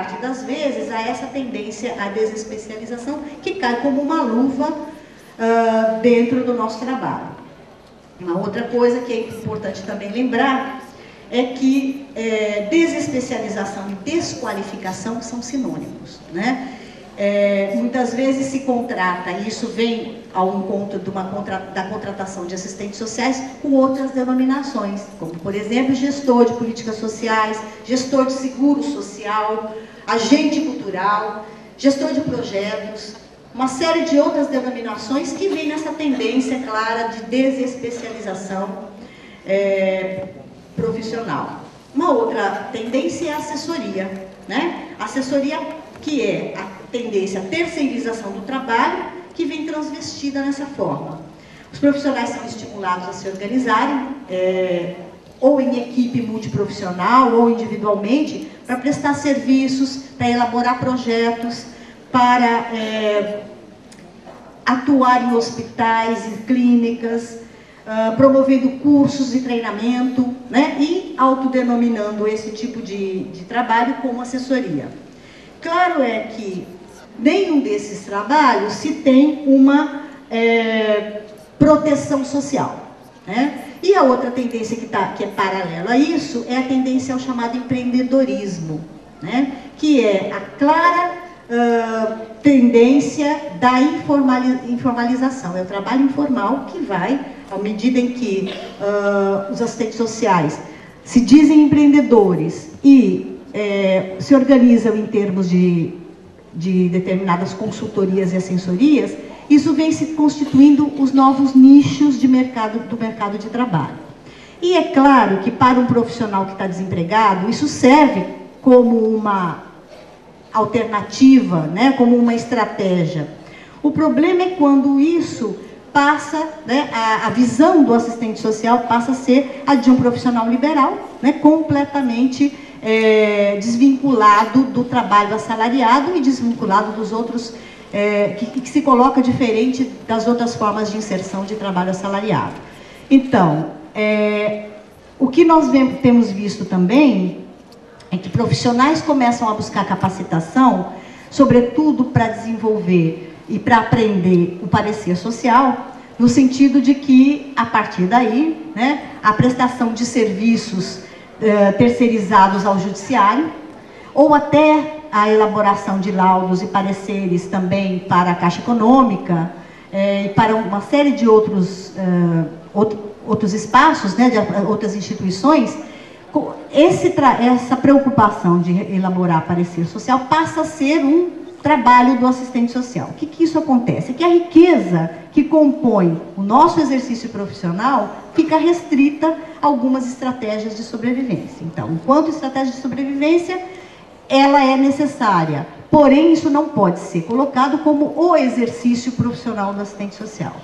parte das vezes, há essa tendência à desespecialização, que cai como uma luva dentro do nosso trabalho. Uma outra coisa que é importante também lembrar é que desespecialização e desqualificação são sinônimos, né? Muitas vezes se contrata, e isso vem ao encontro da contratação de assistentes sociais com outras denominações, como, por exemplo, gestor de políticas sociais, gestor de seguro social, agente cultural, gestor de projetos, uma série de outras denominações que vem nessa tendência clara de desespecialização profissional. Uma outra tendência é a assessoria, né? Assessoria, que é a tendência à terceirização do trabalho, que vem transvestida nessa forma. Os profissionais são estimulados a se organizarem, ou em equipe multiprofissional, ou individualmente, para prestar serviços, para elaborar projetos, para atuar em hospitais, em clínicas, promovendo cursos de treinamento, né? E autodenominando esse tipo de trabalho como assessoria. Claro é que nenhum desses trabalhos se tem uma proteção social, né? E a outra tendência que é paralela a isso é a tendência ao chamado empreendedorismo, né? Que é a clara tendência da informalização. É o trabalho informal que vai, à medida em que os assistentes sociais se dizem empreendedores e se organizam em termos de determinadas consultorias e assessorias, isso vem se constituindo os novos nichos do mercado de trabalho. E é claro que para um profissional que está desempregado, isso serve como uma alternativa, né, como uma estratégia. O problema é quando isso passa, né, a visão do assistente social passa a ser a de um profissional liberal, né, completamente desvinculado do trabalho assalariado e desvinculado dos outros, que se coloca diferente das outras formas de inserção de trabalho assalariado. Então, o que nós temos visto também é que profissionais começam a buscar capacitação, sobretudo para desenvolver e para aprender o parecer social, no sentido de que, a partir daí, né, a prestação de serviços terceirizados ao judiciário, ou até a elaboração de laudos e pareceres também para a Caixa Econômica, e para uma série de outros espaços, né, de outras instituições, essa preocupação de elaborar parecer social passa a ser um trabalho do assistente social. O que isso acontece? É que a riqueza que compõe o nosso exercício profissional fica restrita a algumas estratégias de sobrevivência. Então, enquanto estratégia de sobrevivência, ela é necessária, porém isso não pode ser colocado como o exercício profissional do assistente social.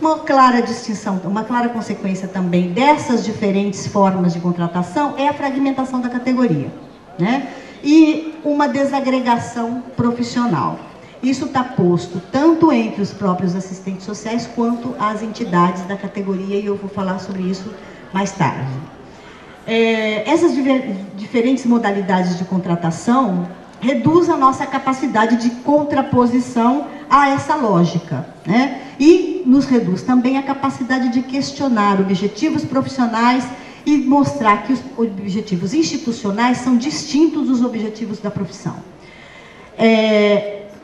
Uma clara distinção, uma clara consequência também dessas diferentes formas de contratação é a fragmentação da categoria, né? E uma desagregação profissional. Isso está posto tanto entre os próprios assistentes sociais quanto as entidades da categoria, e eu vou falar sobre isso mais tarde. Essas diferentes modalidades de contratação reduzem a nossa capacidade de contraposição a essa lógica, né? E nos reduz também a capacidade de questionar objetivos profissionais e mostrar que os objetivos institucionais são distintos dos objetivos da profissão.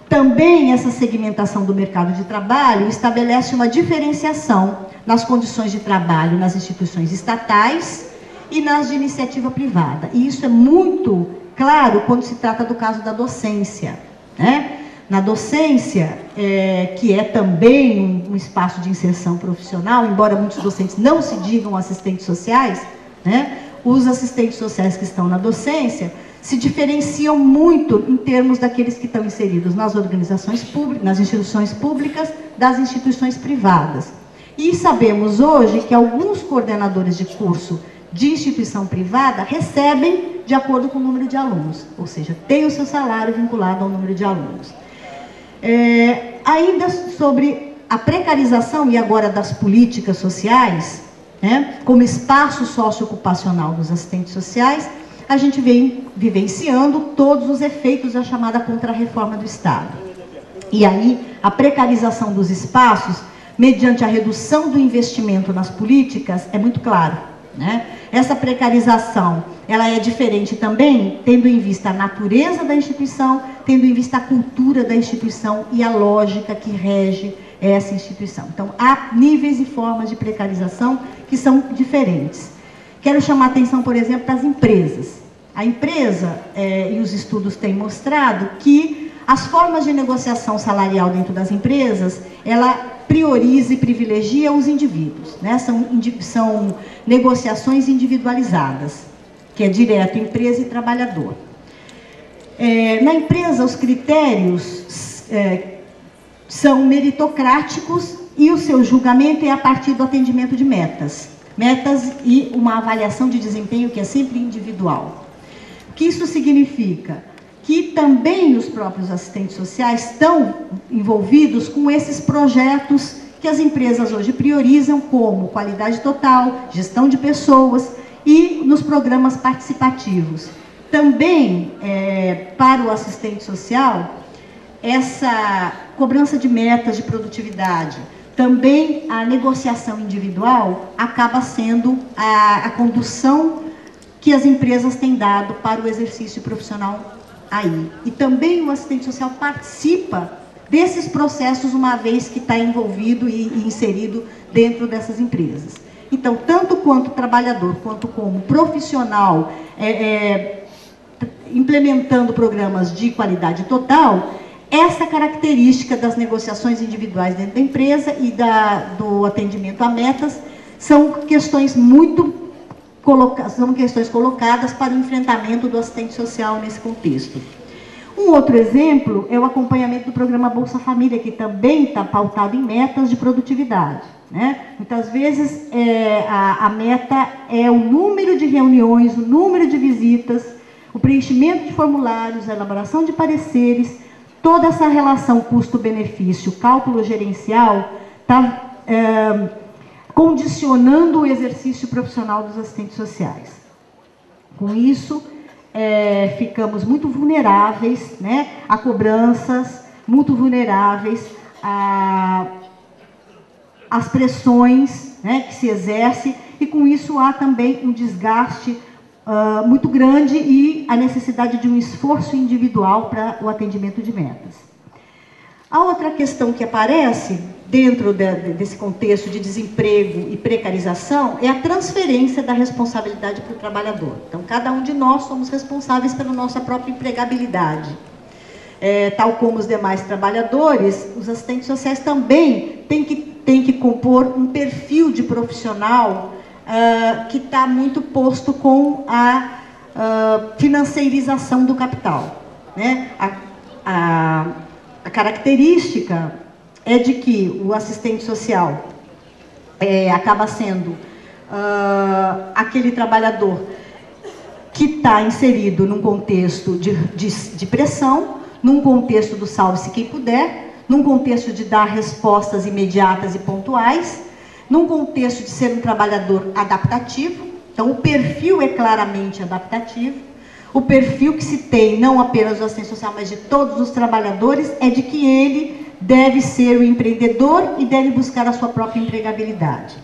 Também essa segmentação do mercado de trabalho estabelece uma diferenciação nas condições de trabalho nas instituições estatais e nas de iniciativa privada. E isso é muito claro quando se trata do caso da docência, né? Na docência, que é também um espaço de inserção profissional, embora muitos docentes não se digam assistentes sociais, né? Os assistentes sociais que estão na docência se diferenciam muito em termos daqueles que estão inseridos nas organizações públicas, nas instituições públicas, das instituições privadas. E sabemos hoje que alguns coordenadores de curso de instituição privada recebem de acordo com o número de alunos, ou seja, tem o seu salário vinculado ao número de alunos. Ainda sobre a precarização e agora das políticas sociais, né, como espaço socioocupacional dos assistentes sociais, a gente vem vivenciando todos os efeitos da chamada contra-reforma do Estado. E aí, a precarização dos espaços, mediante a redução do investimento nas políticas, é muito claro, né? Essa precarização, ela é diferente também, tendo em vista a natureza da instituição, tendo em vista a cultura da instituição e a lógica que rege essa instituição. Então, há níveis e formas de precarização que são diferentes. Quero chamar a atenção, por exemplo, para as empresas. A empresa, e os estudos têm mostrado que as formas de negociação salarial dentro das empresas, ela prioriza e privilegia os indivíduos, né? São negociações individualizadas, que é direto empresa e trabalhador. Na empresa, os critérios são meritocráticos e o seu julgamento é a partir do atendimento de metas e uma avaliação de desempenho que é sempre individual. O que isso significa? Que também os próprios assistentes sociais estão envolvidos com esses projetos que as empresas hoje priorizam, como qualidade total, gestão de pessoas e nos programas participativos. Também, para o assistente social, essa cobrança de metas de produtividade, também a negociação individual acaba sendo a condução que as empresas têm dado para o exercício profissional aí. E também o assistente social participa desses processos, uma vez que está envolvido e inserido dentro dessas empresas. Então, tanto quanto trabalhador, quanto como profissional, implementando programas de qualidade total, essa característica das negociações individuais dentro da empresa e do atendimento a metas são questões colocadas para o enfrentamento do assistente social nesse contexto. Um outro exemplo é o acompanhamento do programa Bolsa Família, que também está pautado em metas de produtividade, né? Muitas vezes a meta é o número de reuniões, o número de visitas, o preenchimento de formulários, a elaboração de pareceres, toda essa relação custo-benefício, cálculo gerencial, está condicionando o exercício profissional dos assistentes sociais. Com isso, ficamos muito vulneráveis, né, a cobranças, muito vulneráveis às pressões, né, que se exerce, e com isso há também um desgaste muito grande e a necessidade de um esforço individual para o atendimento de metas. A outra questão que aparece dentro desse contexto de desemprego e precarização é a transferência da responsabilidade para o trabalhador. Então, cada um de nós somos responsáveis pela nossa própria empregabilidade. Tal como os demais trabalhadores, os assistentes sociais também têm que compor um perfil de profissional que está muito posto com a financeirização do capital, né? A característica é de que o assistente social acaba sendo aquele trabalhador que está inserido num contexto de pressão, num contexto do salve-se quem puder, num contexto de dar respostas imediatas e pontuais, num contexto de ser um trabalhador adaptativo. Então, o perfil é claramente adaptativo. O perfil que se tem, não apenas do assistente social, mas de todos os trabalhadores, é de que ele deve ser o empreendedor e deve buscar a sua própria empregabilidade.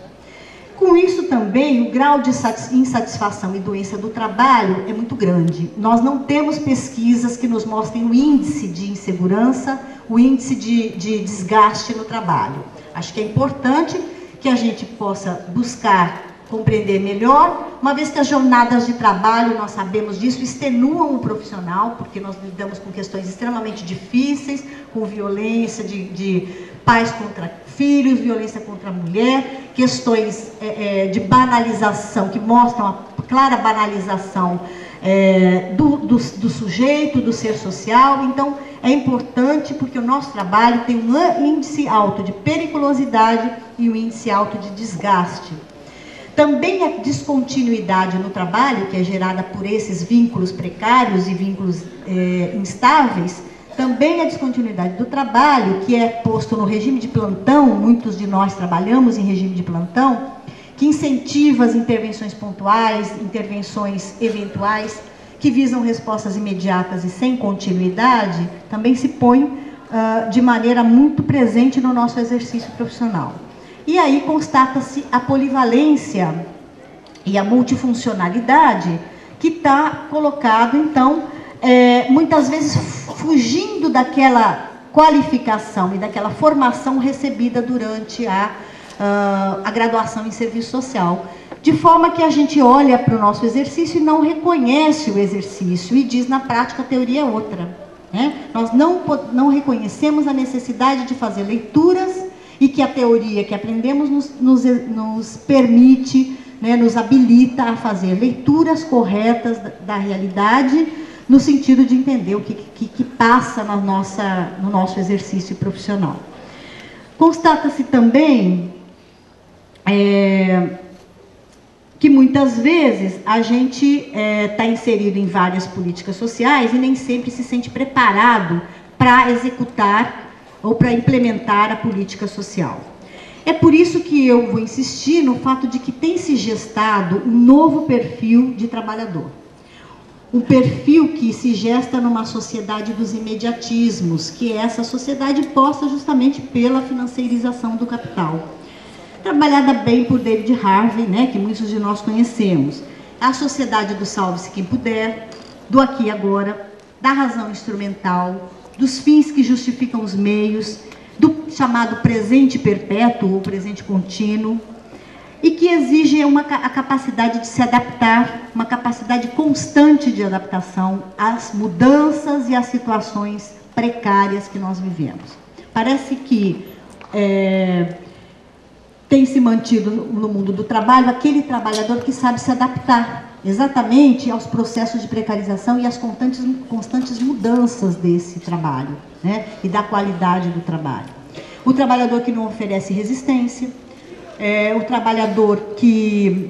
Com isso também, o grau de insatisfação e doença do trabalho é muito grande. Nós não temos pesquisas que nos mostrem o índice de insegurança, o índice de desgaste no trabalho. Acho que é importante que a gente possa buscar compreender melhor, uma vez que as jornadas de trabalho, nós sabemos disso, extenuam o profissional, porque nós lidamos com questões extremamente difíceis, com violência de pais contra filhos, violência contra a mulher, questões de banalização, que mostram a clara banalização do sujeito, do ser social. Então, é importante porque o nosso trabalho tem um índice alto de periculosidade e um índice alto de desgaste. Também a descontinuidade no trabalho, que é gerada por esses vínculos precários e vínculos instáveis, também a descontinuidade do trabalho, que é posto no regime de plantão, muitos de nós trabalhamos em regime de plantão, que incentiva as intervenções pontuais, intervenções eventuais, que visam respostas imediatas e sem continuidade, também se põe de maneira muito presente no nosso exercício profissional. E aí constata-se a polivalência e a multifuncionalidade que está colocado, então, muitas vezes fugindo daquela qualificação e daquela formação recebida durante a graduação em serviço social. De forma que a gente olha para o nosso exercício e não reconhece o exercício e diz, na prática, a teoria é outra. Nós não reconhecemos a necessidade de fazer leituras e que a teoria que aprendemos nos permite, nos habilita a fazer leituras corretas da realidade, no sentido de entender o que passa no nosso exercício profissional. Constata-se também que muitas vezes a gente está inserido em várias políticas sociais e nem sempre se sente preparado para executar ou para implementar a política social. É por isso que eu vou insistir no fato de que tem se gestado um novo perfil de trabalhador. Um perfil que se gesta numa sociedade dos imediatismos, que é essa sociedade posta justamente pela financeirização do capital. Trabalhada bem por David Harvey, que muitos de nós conhecemos. A sociedade do salve-se quem puder, do aqui e agora, da razão instrumental, dos fins que justificam os meios, do chamado presente perpétuo ou presente contínuo, e que exige a capacidade de se adaptar, uma capacidade constante de adaptação às mudanças e às situações precárias que nós vivemos. Parece que tem se mantido no mundo do trabalho aquele trabalhador que sabe se adaptar exatamente aos processos de precarização e às constantes mudanças desse trabalho, e da qualidade do trabalho. O trabalhador que não oferece resistência, o trabalhador que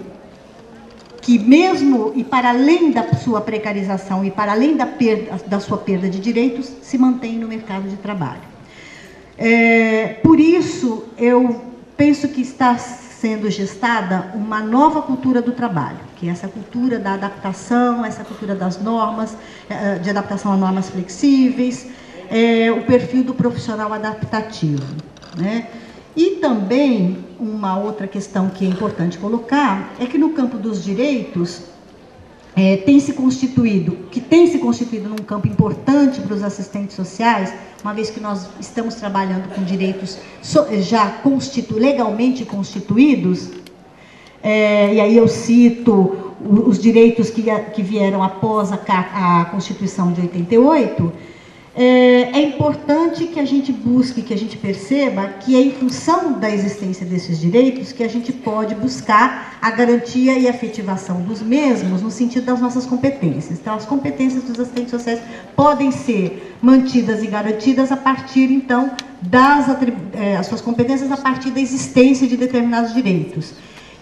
mesmo e para além da sua precarização e para além da sua perda de direitos, se mantém no mercado de trabalho. Por isso, eu penso que está sendo gestada uma nova cultura do trabalho, que é essa cultura da adaptação, essa cultura das normas, de adaptação a normas flexíveis, o perfil do profissional adaptativo, E também, uma outra questão que é importante colocar, é que no campo dos direitos, tem se constituído num campo importante para os assistentes sociais, uma vez que nós estamos trabalhando com direitos já legalmente constituídos, e aí eu cito os direitos que vieram após a Constituição de 88, é importante que a gente busque, que a gente perceba que é em função da existência desses direitos que a gente pode buscar a garantia e a efetivação dos mesmos no sentido das nossas competências. Então, as competências dos assistentes sociais podem ser mantidas e garantidas a partir, então, as suas competências a partir da existência de determinados direitos.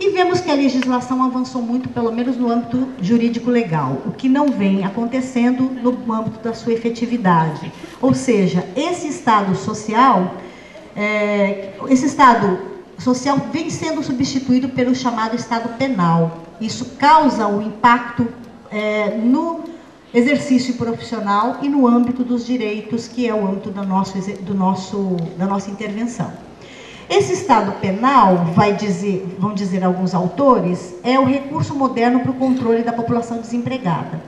E vemos que a legislação avançou muito, pelo menos no âmbito jurídico-legal, o que não vem acontecendo no âmbito da sua efetividade. Ou seja, esse Estado social vem sendo substituído pelo chamado Estado penal. Isso causa um impacto no exercício profissional e no âmbito dos direitos, que é o âmbito da nossa intervenção. Esse Estado penal, vão dizer alguns autores, é o recurso moderno para o controle da população desempregada.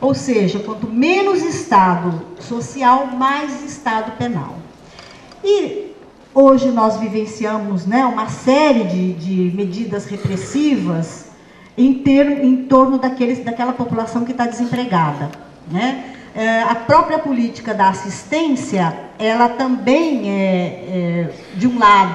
Ou seja, quanto menos Estado social, mais Estado penal. E hoje nós vivenciamos uma série de medidas repressivas em torno daquela população que está desempregada, A própria política da assistência, ela também de um lado,